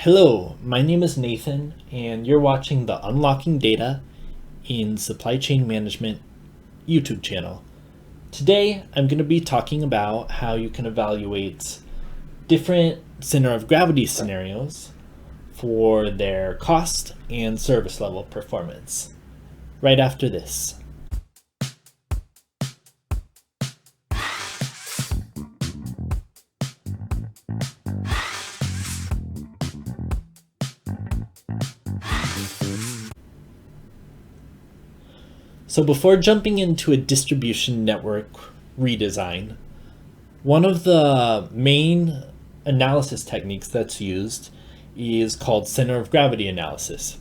Hello, my name is Nathan, and you're watching the Unlocking Data in Supply Chain Management YouTube channel. Today, I'm going to be talking about how you can evaluate different center of gravity scenarios for their cost and service level performance. Right after this. So before jumping into a distribution network redesign, one of the main analysis techniques that's used is called center of gravity analysis.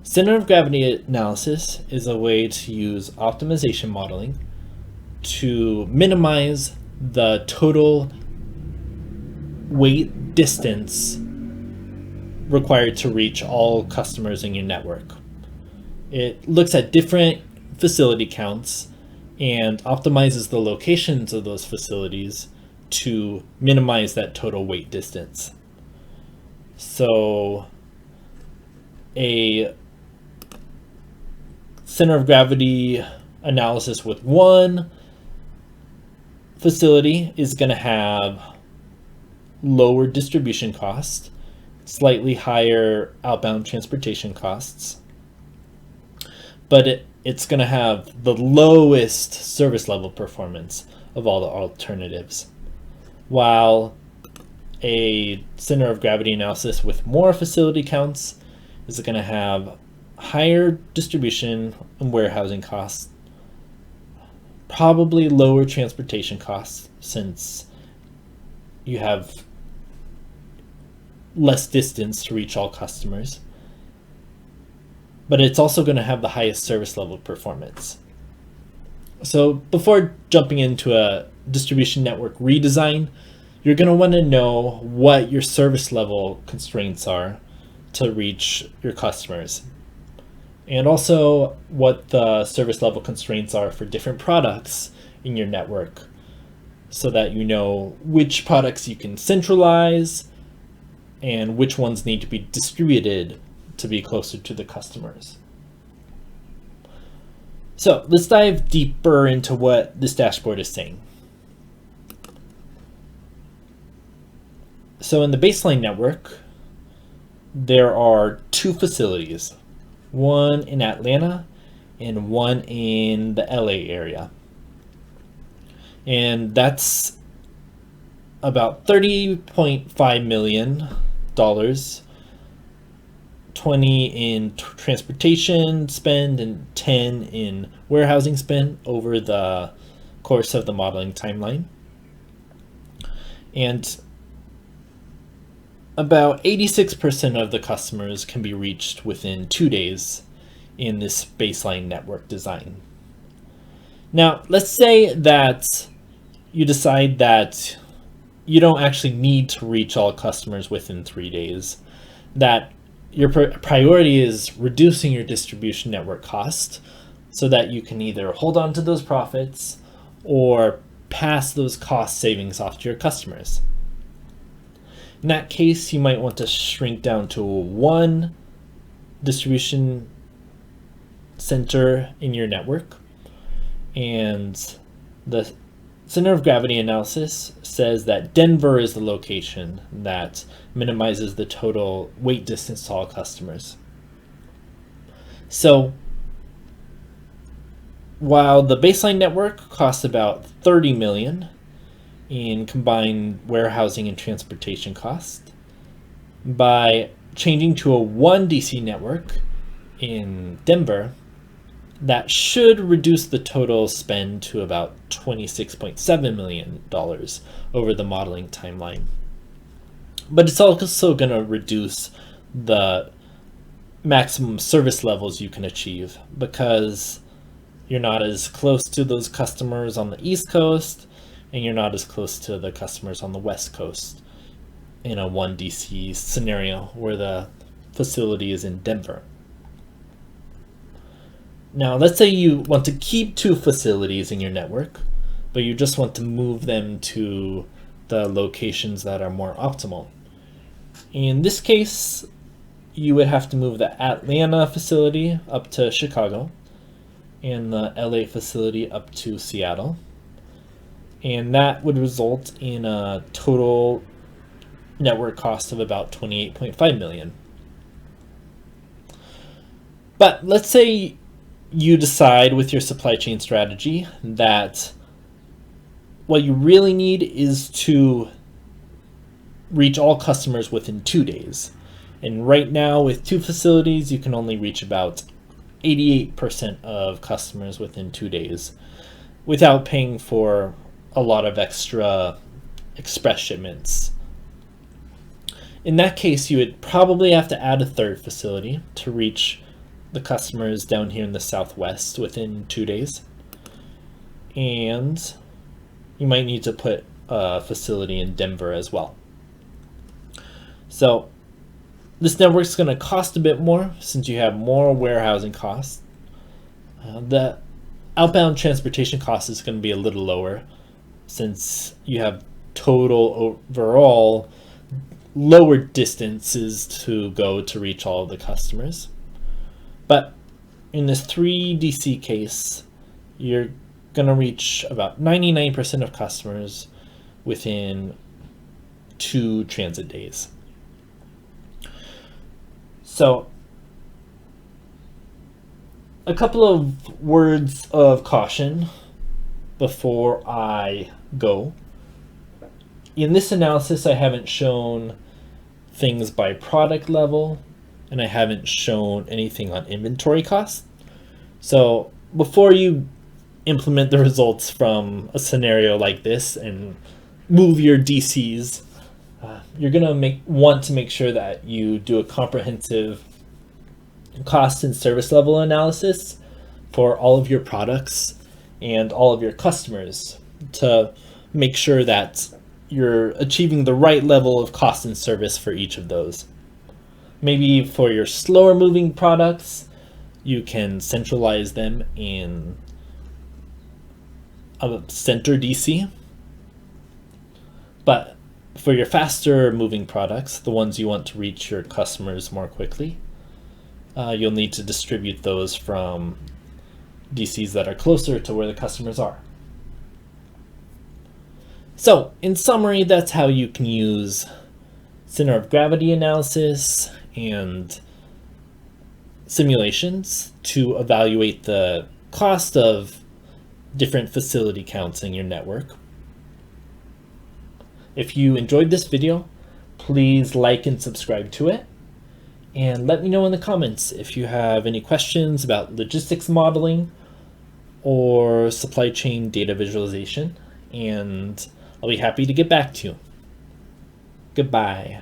Center of gravity analysis is a way to use optimization modeling to minimize the total weight distance required to reach all customers in your network. It looks at different facility counts and optimizes the locations of those facilities to minimize that total weight distance. So a center of gravity analysis with one facility is going to have lower distribution costs, slightly higher outbound transportation costs, but it's going to have the lowest service level performance of all the alternatives. While a center of gravity analysis with more facility counts is going to have higher distribution and warehousing costs, probably lower transportation costs since you have less distance to reach all customers. But it's also going to have the highest service level performance. So before jumping into a distribution network redesign, you're going to want to know what your service level constraints are to reach your customers, and also what the service level constraints are for different products in your network, so that you know which products you can centralize and which ones need to be distributed to be closer to the customers. So let's dive deeper into what this dashboard is saying. So in the baseline network, there are two facilities, one in Atlanta and one in the LA area. And that's about $30.5 million, 20 in transportation spend and 10 in warehousing spend over the course of the modeling timeline. And about 86% of the customers can be reached within 2 days in this baseline network design. Now, let's say that you decide that you don't actually need to reach all customers within 3 days, that your priority is reducing your distribution network cost so that you can either hold on to those profits or pass those cost savings off to your customers. In that case, you might want to shrink down to one distribution center in your network. And the center of gravity analysis says that Denver is the location that minimizes the total weight distance to all customers. So while the baseline network costs about $30 million in combined warehousing and transportation costs, by changing to a one DC network in Denver, that should reduce the total spend to about $26.7 million over the modeling timeline. But it's also going to reduce the maximum service levels you can achieve because you're not as close to those customers on the East Coast and you're not as close to the customers on the West Coast in a 1 DC scenario where the facility is in Denver. Now, let's say you want to keep two facilities in your network, but you just want to move them to the locations that are more optimal. In this case, you would have to move the Atlanta facility up to Chicago and the LA facility up to Seattle. And that would result in a total network cost of about $28.5 million. But let's say you decide with your supply chain strategy that what you really need is to reach all customers within 2 days. And right now with 2 facilities, you can only reach about 88% of customers within 2 days without paying for a lot of extra express shipments. In that case, you would probably have to add a 3rd facility to reach the customers down here in the Southwest within 2 days. And you might need to put a facility in Denver as well. So this network is going to cost a bit more since you have more warehousing costs. The outbound transportation cost is going to be a little lower since you have total overall lower distances to go to reach all of the customers. But in this 3 DC case, you're going to reach about 99% of customers within 2 transit days. So a couple of words of caution before I go. In this analysis, I haven't shown things by product level, and I haven't shown anything on inventory costs. So before you implement the results from a scenario like this and move your DCs, you're gonna want to make sure that you do a comprehensive cost and service level analysis for all of your products and all of your customers to make sure that you're achieving the right level of cost and service for each of those. Maybe for your slower moving products, you can centralize them in a center DC. But for your faster moving products, the ones you want to reach your customers more quickly, you'll need to distribute those from DCs that are closer to where the customers are. So, in summary, that's how you can use center of gravity analysis and simulations to evaluate the cost of different facility counts in your network. If you enjoyed this video, please like and subscribe to it. And let me know in the comments if you have any questions about logistics modeling or supply chain data visualization, and I'll be happy to get back to you. Goodbye.